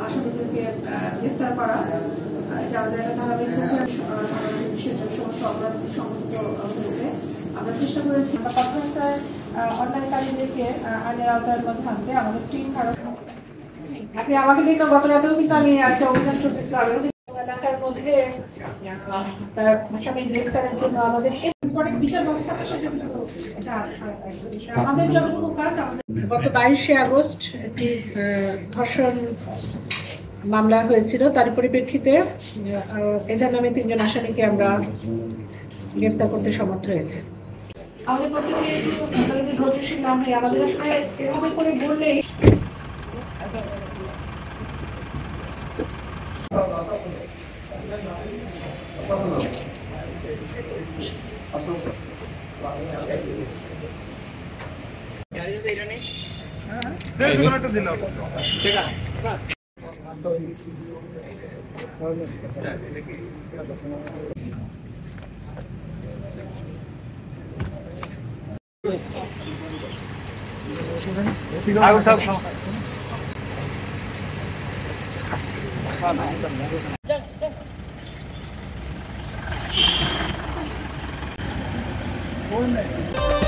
আসামিদেরকে গ্রেফতার করা, এটা আমাদের একটা ধারাবাহিক সমস্ত অপরাধ সংঘটিত হয়েছে। আমরা চেষ্টা করেছি কথাবার্তায় অন্যায়কারীদেরকে আইনের আওতার মধ্যে আনতে আমাদের টিম আরো। আপনি আমাকে দেখে গত রাতেও কিন্তু আমি একটা অভিযান চলতেছিল এলাকার মধ্যে তার আসামি গ্রেফতারের জন্য আমাদের বিচার ব্যবস্থাটা সেটা আমাদের যতটুকু কাজ। আমাদের গত 22শে আগস্ট একটি ধর্ষণ মামলা হয়েছিল, তার পরিপ্রেক্ষিতে এজাহার নামে 3 জন আসামিকে আমরা গ্রেফতার করতে সমর্থ হয়েছে। আমাদের প্রত্যেকে ধৈর্যশীল নাম হয়, আমাদের আসলে এভাবে করে বললেই Olha.